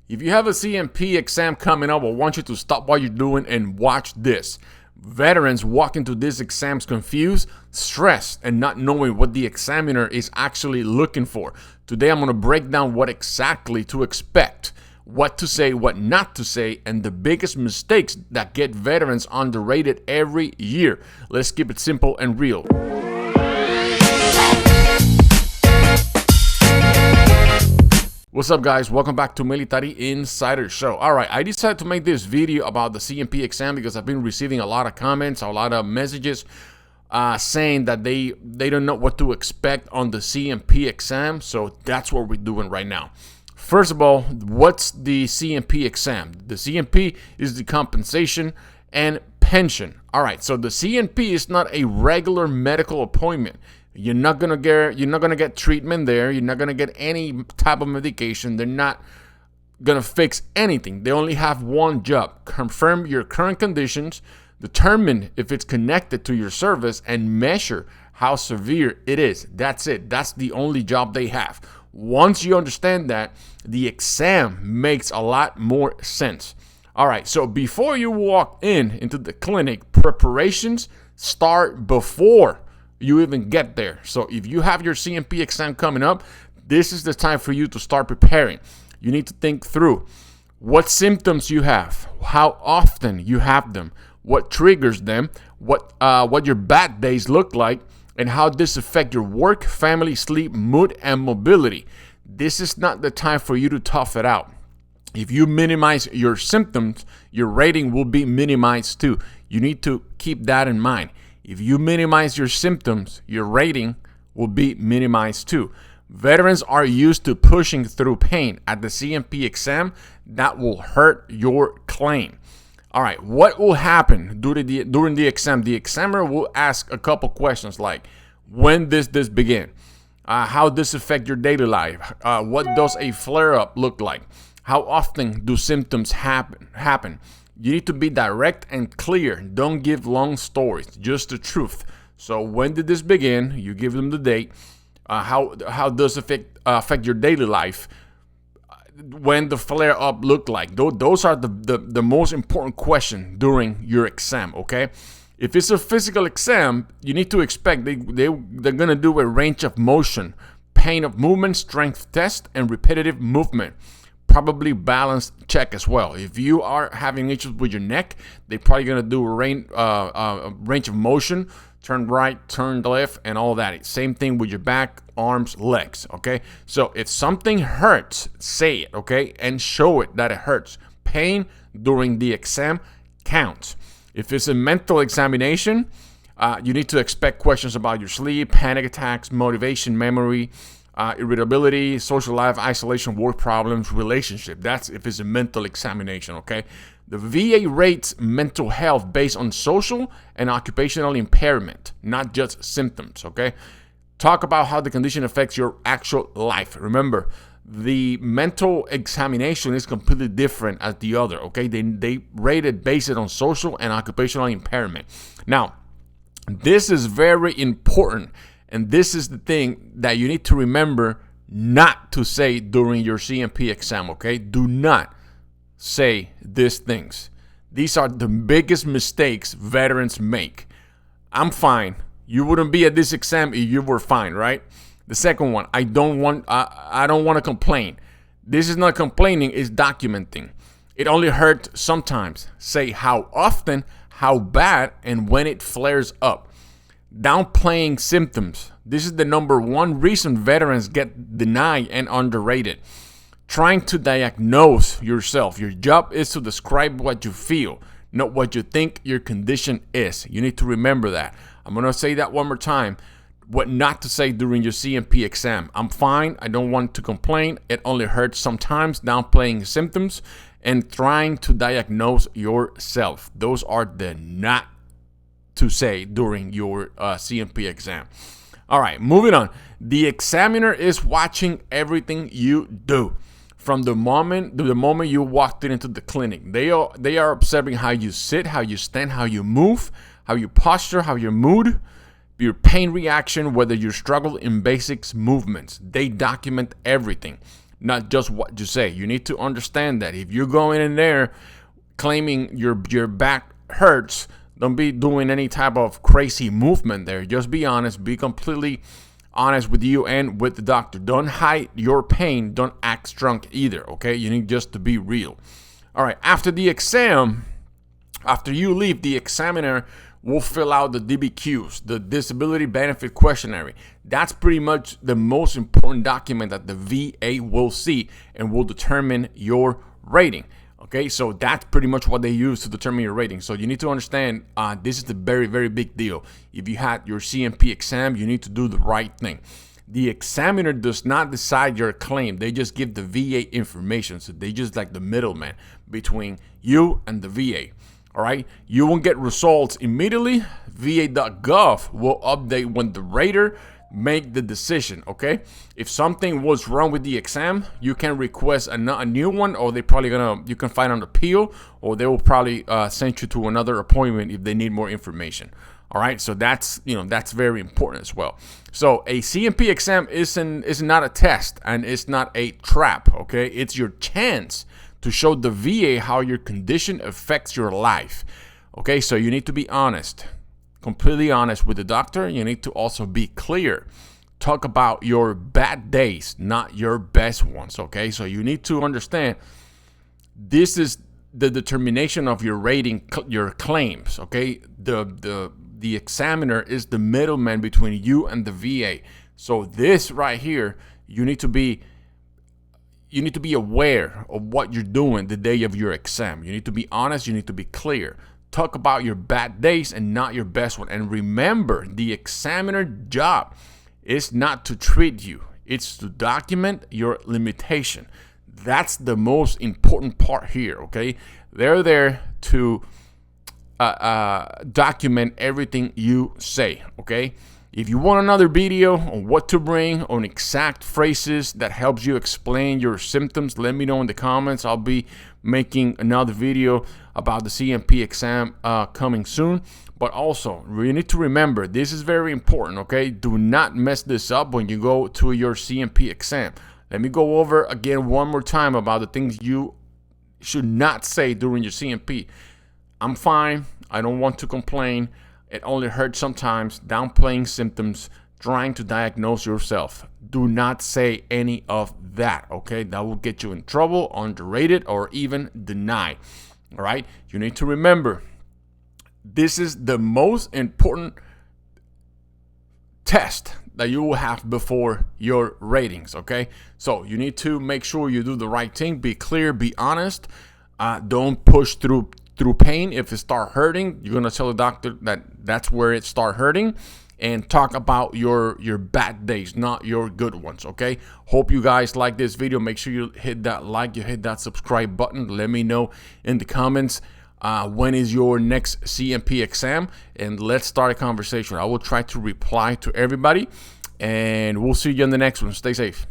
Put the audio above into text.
If you have a CMP exam coming up, I want you to stop what you're doing and watch this. Veterans walk into these exams confused, stressed, and not knowing what the examiner is actually looking for. Today, I'm going to break down what exactly to expect, what to say, what not to say, and the biggest mistakes that get veterans underrated every year. Let's keep it simple and real. What's up, guys? Welcome back to Military Insider Show. All right, I decided to make this video about the CMP exam because I've been receiving a lot of comments, a lot of messages saying that they don't know what to expect on the CMP exam. So that's what we're doing right now. First of all, what's the CMP exam? The CMP is the compensation and pension. All right, so the CMP is not a regular medical appointment. You're not gonna get treatment there. You're not gonna get any type of medication. They're not gonna fix anything. They only have one job: confirm your current conditions, determine if it's connected to your service, and measure how severe it is. That's it. That's the only job they have. Once you understand that, the exam makes a lot more sense. All right, so before you walk into the clinic, preparations start before you even get there. So if you have your CMP exam coming up, this is the time for you to start preparing. You need to think through what symptoms you have, how often you have them, what triggers them, what your bad days look like, and how this affect your work, family, sleep, mood, and mobility. This is not the time for you to tough it out. If you minimize your symptoms, your rating will be minimized too. You need to keep that in mind. If you minimize your symptoms, your rating will be minimized too. Veterans are used to pushing through pain. At the CMP exam, that will hurt your claim. All right, what will happen during the exam? The examiner will ask a couple questions like, when does this begin? How does this affect your daily life? What does a flare-up look like? How often do symptoms happen? You need to be direct and clear. Don't give long stories, just the truth. So when did this begin? You give them the date. How does it affect your daily life? When the flare-up look like? Those are the most important questions during your exam, okay? If it's a physical exam, you need to expect they're going to do a range of motion, pain of movement, strength test, and repetitive movement. Probably balance check as well. If you are having issues with your neck, they're probably going to do a range of motion, turn right, turn left, and all that. Same thing with your back, arms, legs, okay? So if something hurts, say it, okay? And show it that it hurts. Pain during the exam counts. If it's a mental examination, you need to expect questions about your sleep, panic attacks, motivation, memory, irritability, social life, isolation, work problems, relationship. That's if it's a mental examination, okay? The VA rates mental health based on social and occupational impairment, not just symptoms, okay? Talk about how the condition affects your actual life. Remember, the mental examination is completely different as the other, okay? They rate it based on social and occupational impairment. Now, this is very important. And this is the thing that you need to remember not to say during your CMP exam, okay? Do not say these things. These are the biggest mistakes veterans make. I'm fine. You wouldn't be at this exam if you were fine, right? The second one, I don't want to complain. This is not complaining, it's documenting. It only hurts sometimes. Say how often, how bad, and when it flares up. Downplaying symptoms. This is the number one reason veterans get denied and underrated. Trying to diagnose yourself. Your job is to describe what you feel, not what you think your condition is. You need to remember that. I'm going to say that one more time. What not to say during your CMP exam. I'm fine. I don't want to complain. It only hurts sometimes. Downplaying symptoms and trying to diagnose yourself. Those are the not to say during your CMP exam. All right, moving on. The examiner is watching everything you do from the moment you walked into the clinic. They are observing how you sit, how you stand, how you move, how you posture, how your mood, your pain reaction, whether you struggle in basics movements. They document everything. not just what you say. You need to understand that if you're going in there claiming your back hurts, don't be doing any type of crazy movement there. Just be honest. Be completely honest with you and with the doctor. Don't hide your pain. Don't act drunk either, okay? You need just to be real. All right, after the exam, after you leave, the examiner will fill out the DBQs, the Disability Benefit Questionnaire. That's pretty much the most important document that the VA will see and will determine your rating. Okay, so that's pretty much what they use to determine your rating. So you need to understand this is a very, very big deal. If you had your CMP exam, you need to do the right thing. The examiner does not decide your claim. They just give the VA information. So they just like the middleman between you and the VA. All right, you won't get results immediately. VA.gov will update when the rater make the decision. Okay, if something was wrong with the exam, you can request a new one, or they probably you can file an appeal, or they will probably send you to another appointment if they need more information. All right, so that's that's very important as well. So a CMP exam is not a test, and it's not a trap. Okay, it's your chance to show the VA how your condition affects your life. Okay, so you need to be honest, completely honest with the doctor. You need to also be clear. Talk about your bad days, not your best ones. Okay, so you need to understand this is the determination of your rating, your claims. Okay, the examiner is the middleman between you and the VA. So this right here, you need to be aware of what you're doing the day of your exam. You need to be honest. You need to be clear. Talk about your bad days and not your best one. And remember, the examiner job is not to treat you. It's to document your limitation. That's the most important part here, okay? They're there to document everything you say, okay? If you want another video on what to bring, on exact phrases that helps you explain your symptoms, let me know in the comments. I'll be making another video about the CMP exam coming soon. But also, you need to remember, this is very important, okay? Do not mess this up when you go to your CMP exam. Let me go over again one more time about the things you should not say during your CMP. I'm fine. I don't want to complain. It only hurts sometimes. Downplaying symptoms. Trying to diagnose yourself. Do not say any of that, okay? That will get you in trouble, underrated, or even denied. All right? You need to remember, this is the most important test that you will have before your ratings, okay? So you need to make sure you do the right thing. Be clear, be honest. Don't push through pain. If it start hurting, you're gonna tell the doctor that that's where it start hurting, and talk about your bad days, not your good ones, okay? Hope you guys like this video. Make sure you hit that like, you hit that subscribe button. Let me know in the comments when is your next CMP exam, and let's start a conversation. I will try to reply to everybody, and we'll see you in the next one. Stay safe.